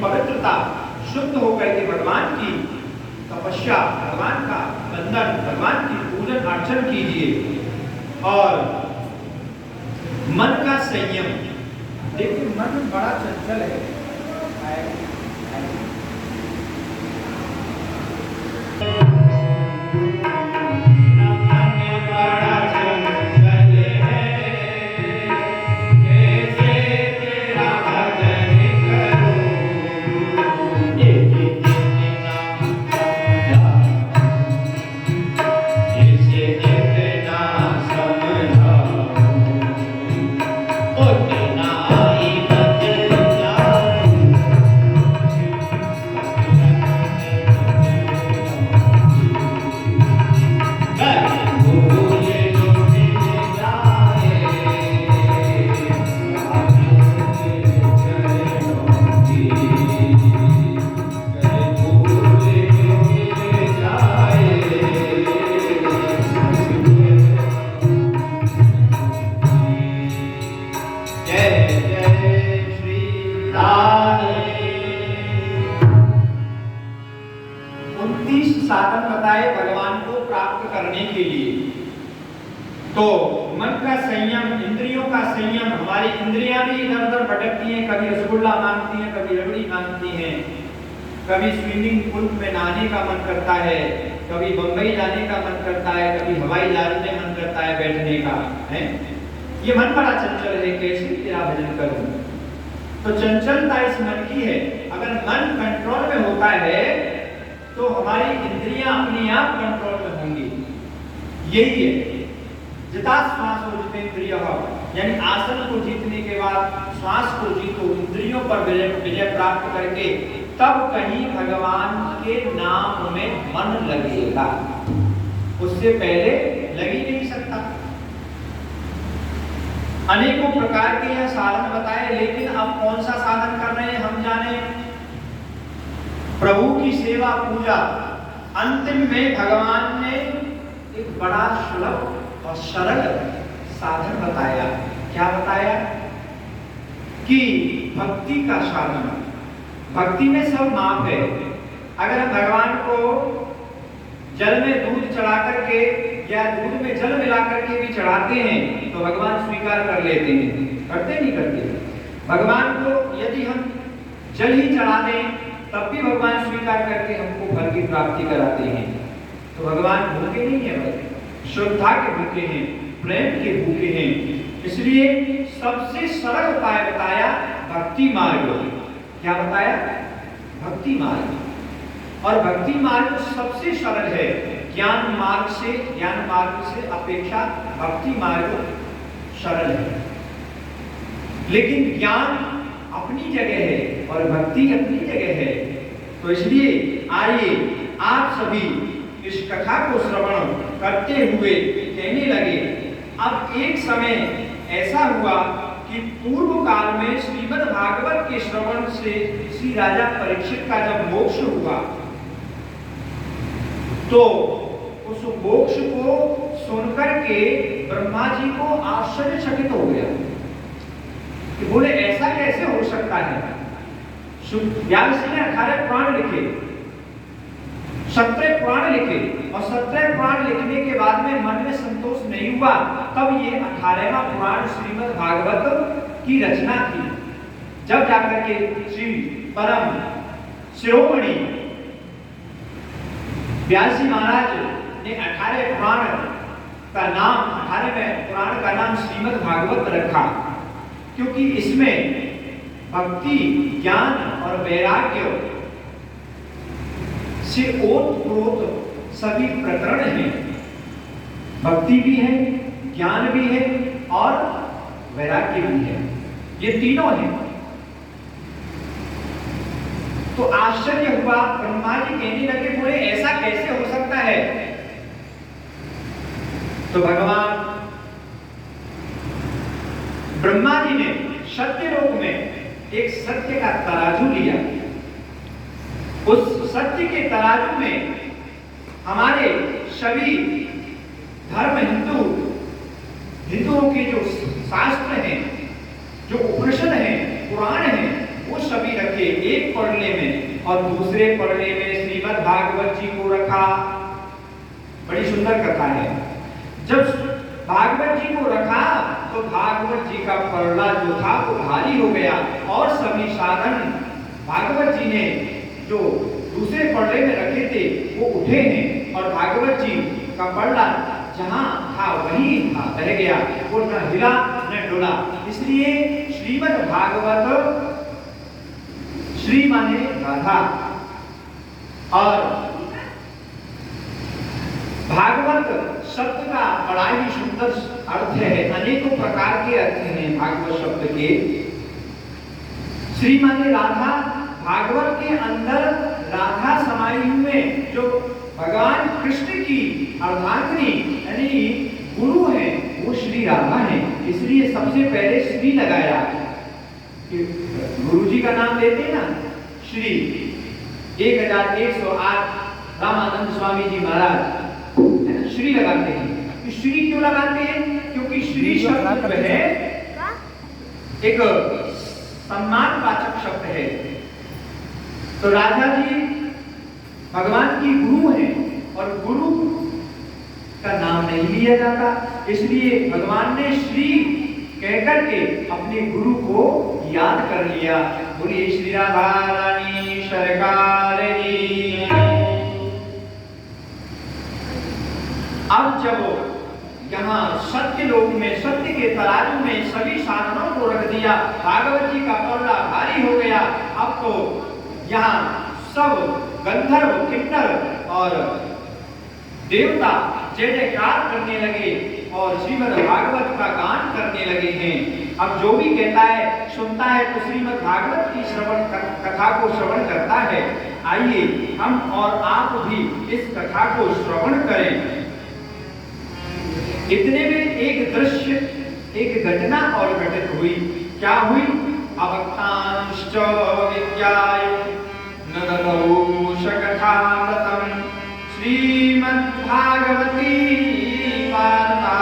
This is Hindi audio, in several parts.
पवित्रता, शुद्ध होकर के भगवान की तपस्या, भगवान का वंदन, भगवान की पूजन अर्चन कीजिए। और मन का संयम, देखिए मन बड़ा चंचल है। साधन बताए भगवान को प्राप्त करने के लिए। तो मन का संयम, इंद्रियों का संयम, हमारी इंद्रियां भी इधर उधर भटकती हैं, कभी रसगुल्ला मांगती हैं, कभी रबड़ी मांगती हैं, कभी स्विमिंग पूल में नहाने का मन करता है, कभी बंबई जाने का मन करता है, कभी हवाई जहाज में मन करता है बैठने का, है। ये मन बड़ा चंचल है, कैसे तेरा भजन करूं। तो चंचलता इस मन की है। अगर मन कंट्रोल में होता है तो हमारी इंद्रियां अपने आप कंट्रोल में होंगी। यही है जिता श्वास और जितेंद्रिय, यानी आसन को जीतने के बाद श्वास को जीतो, इंद्रियों पर विजय प्राप्त करके तब कहीं भगवान के नाम में मन लगेगा, उससे पहले लग ही नहीं सकता। अनेकों प्रकार के यह साधन बताए, लेकिन अब कौन सा साधन कर रहे हैं हम जाने। प्रभु की सेवा पूजा, अंतिम में भगवान ने एक बड़ा सुलभ और सरल साधन बताया। क्या बताया कि भक्ति का साधन। भक्ति में सब माप है। अगर हम भगवान को जल में दूध चढ़ा करके या दूध में जल मिला करके भी चढ़ाते हैं तो भगवान स्वीकार कर लेते हैं, करते नहीं करते। भगवान को यदि हम जल ही चढ़ा दें तब भी भगवान स्वीकार करके हमको फल की प्राप्ति कराते हैं। तो भगवान भूखे नहीं है, भाई श्रद्धा के भूखे हैं, प्रेम के भूखे हैं। इसलिए सबसे सरल उपाय बताया भक्ति मार्ग। क्या बताया? भक्ति मार्ग। और भक्ति मार्ग सबसे सरल है। ज्ञान मार्ग से अपेक्षा भक्ति मार्ग सरल है। लेकिन ज्ञान अपनी जगह है और भक्ति अपनी जगह है। तो इसलिए आइए आप सभी इस कथा को श्रवण करते हुए कहने लगे। अब एक समय ऐसा हुआ कि पूर्व काल में श्रीमद् भागवत के श्रवण से श्री राजा परीक्षित का जब मोक्ष हुआ तो उस मोक्ष को सुनकर के ब्रह्मा जी को आश्चर्यचकित हो गया कि बोले ऐसा कैसे हो सकता है। व्यास जी ने 18 पुराण लिखे, 17 पुराण लिखे और 17 पुराण लिखने के बाद में मन में संतोष नहीं हुआ, तब ये 18वां पुराण श्रीमद् भागवत की रचना की। जब जाकर के श्री परम शिरोमणि व्यास जी महाराज ने 18 पुराण का नाम, 18वें पुराण का नाम श्रीमद् भागवत रखा, क्योंकि इसमें भक्ति, ज्ञान और वैराग्य से ओतप्रोत सभी प्रकरण हैं। भक्ति भी है, ज्ञान भी है और वैराग्य भी है, ये तीनों हैं। तो आश्चर्य हुआ, ब्रह्मा जी कहने लगे, बोले ऐसा कैसे हो सकता है। तो भगवान ब्रह्मा जी ने सत्य लोक में एक सत्य का तराजू लिया। उस सत्य के तराजू में हमारे सभी धर्म हिंदुओं के जो शास्त्र हैं, जो उपनिषद हैं, पुराण हैं, वो सभी रखे एक पड़ने में और दूसरे पड़ने में श्रीमद् भागवत जी को रखा। बड़ी सुंदर कथा है। जब भागवत जी को रखा तो भागवत जी का पड़ला जो था वो भारी हो गया और सभी साधन भागवत जी ने जो दूसरे पड़ले में रखे थे वो उठे हैं और भागवत जी का पड़ला जहां था वहीं था, रह गया, वो न हिला न डोला। इसलिए श्रीमद् भागवत, श्री माने राधा और भागवत शब्द का बड़ा ही सुंदर अर्थ है। अनेकों प्रकार के अर्थ हैं भागवत शब्द के। श्री माने राधा, भागवत के अंदर राधा समाई हुए जो भगवान कृष्ण की अर्धांगिनी यानी गुरु है वो श्री राधा है। इसलिए सबसे पहले श्री लगाया। गुरु जी का नाम लेते ना श्री। 1108 रामानंद स्वामी जी महाराज श्री लगाते हैं। श्री क्यों लगाते हैं? क्योंकि श्री शब्द है एक सम्मानवाचक शब्द है। तो राधा जी भगवान की गुरु हैं और गुरु का नाम नहीं लिया जाता, इसलिए भगवान ने श्री कहकर के अपने गुरु को याद कर लिया। बोलिए श्री राधा रानी सरकार की। अब जब यहाँ सत्य लोक में सत्य के तराजू में सभी साधनों को रख दिया, भागवत जी का पड़ला भारी हो गया। अब तो यहाँ सब गंधर्व, किन्नर और देवता जय जयकार करने लगे और श्रीमद् भागवत का गान करने लगे हैं। अब जो भी कहता है सुनता है तो श्रीमद् भागवत की श्रवण कथा को श्रवण करता है। आइए हम और आप भी इस कथा को श्रवण करें। इतने में एक दृश्य, एक घटना और घटित हुई। क्या हुई? अवक्तांश्च विद्याय नदकौशकथामृतम् श्रीमद्भागवती वार्ता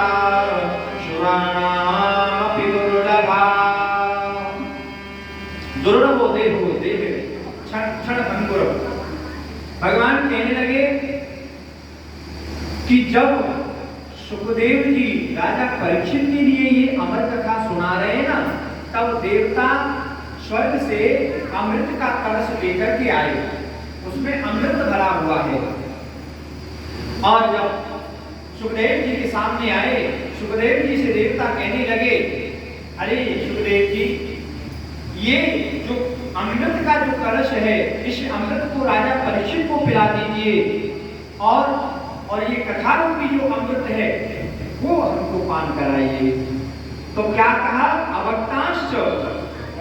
शुराणामपि दुर्लभा। दुर्लभो देहो देह क्षण भंगुर। भगवान कहने लगे कि जब सुखदेव जी राजा परीक्षित के लिए ये अमर कथा सुना रहे हैं ना, तब देवता स्वर्ग से अमृत का कलश लेकर के आए। उसमें अमृत भरा हुआ है। और जब सुखदेव जी के सामने आए, सुखदेव जी से देवता कहने लगे, अरे सुखदेव जी, ये जो अमृत का जो कलश है, इस अमृत को राजा परीक्षित को पिला दीजिए और ये कथा रूपी जो अमृत है वो हमको पान कराइए। तो क्या कहा? अभक्तांश्च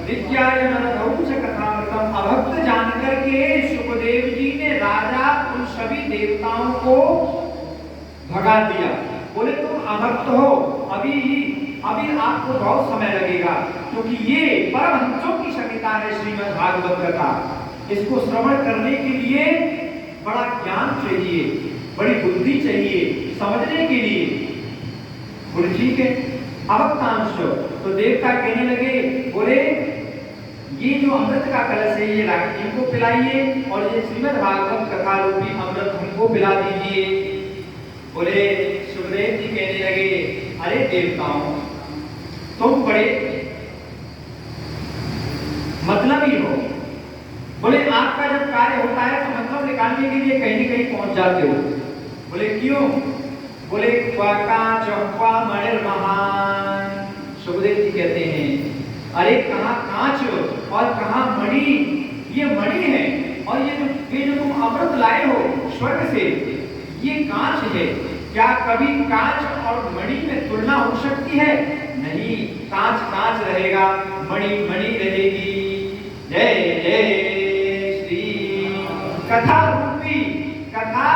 विद्याय नरधौंस कथामृतम्। अभक्त जानकर के सुखदेव जी ने राजा उन सभी देवताओं को भगा दिया। बोले तुम अभक्त हो, अभी आपको बहुत समय लगेगा, क्योंकि ये परमहंसों की संहिता है श्रीमद् भागवत कथा। इसको श्रवण करने के लिए बड़ा ज्ञान चाहिए, बड़ी बुद्धि चाहिए समझने के लिए। बोले ठीक है। अभक्तांश तो देवता कहने लगे, बोले ये जो अमृत का कलश है ये रानी को पिलाइए और ये श्रीमद् भागवत कथा रूपी अमृत हमको पिला दीजिए। बोले सुखदेव जी कहने लगे, अरे देवताओं, तुम बड़े मतलबी हो। बोले आपका जब कार्य होता है तो मतलब निकालने के लिए कहीं न कहीं पहुंच जाते हो। बोले क्यों? बोले महान। सुखदेव जी कहते हैं, अरे कहाँ कांच और कहाँ मणि? ये मणि है और ये जो तुम अमृत लाए हो स्वर्ग से, ये कांच है। क्या कभी कांच और मणि में तुलना हो सकती है? नहीं, कांच कांच रहेगा, मणि मणि रहेगी। जय जय श्री कथा रूपी कथा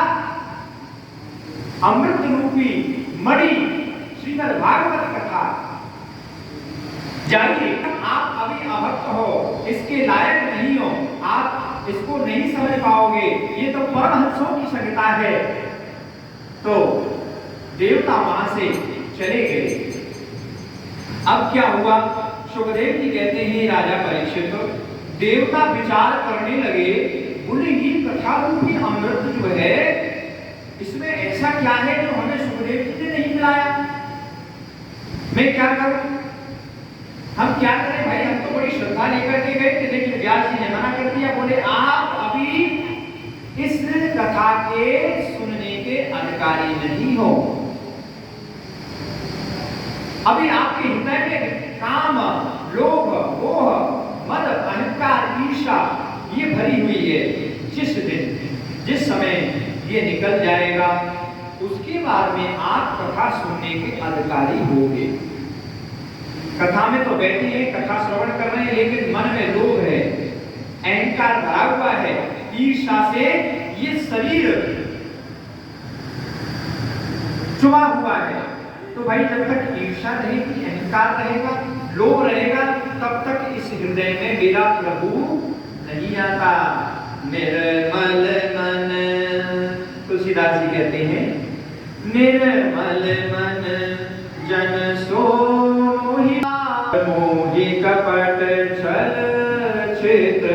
अमृत रूपी मणि श्रीमद् भागवत कथा। जानिए, आप अभी अभक्त हो, इसके लायक नहीं हो, आप इसको नहीं समझ पाओगे। ये तो परमहंसों की संहिता है। तो देवता वहां से चले गए। अब क्या हुआ? सुखदेव जी कहते हैं, राजा परीक्षित, देवता विचार करने लगे, बोले ये कथा रूपी अमृत जो है इसमें ऐसा क्या है जो हमें सुखदेव जी ने नहीं मिलाया? मैं क्या करूं? हम क्या करें भाई? हम तो बड़ी श्रद्धा लेकर के गए थे, लेकिन व्यास जी ने मना कर दिया। बोले आप अभी इस कथा के सुनने के अधिकारी नहीं हो। अभी आपके हृदय में काम, लोभ, मोह, मद, अहंकार, ईर्ष्या ये भरी हुई है। जिस दिन, जिस समय ये निकल जाएगा उसके बाद में आप कथा सुनने के अधिकारी होंगे। कथा में तो बैठे हैं, कथा श्रवण कर रहे हैं, लेकिन मन में लोभ है, अहंकार भरा हुआ है, ईर्ष्या से ये शरीर चुमा हुआ है। तो भाई जब तक ईर्ष्या रहेगी, अहंकार रहेगा, लोभ रहेगा, तब तक इस हृदय में मेरा प्रभु नहीं आता। निर्मल मन, तुलसीदास जी कहते हैं, निर्मल मन जन सो मोहि कपट छल क्षेत्र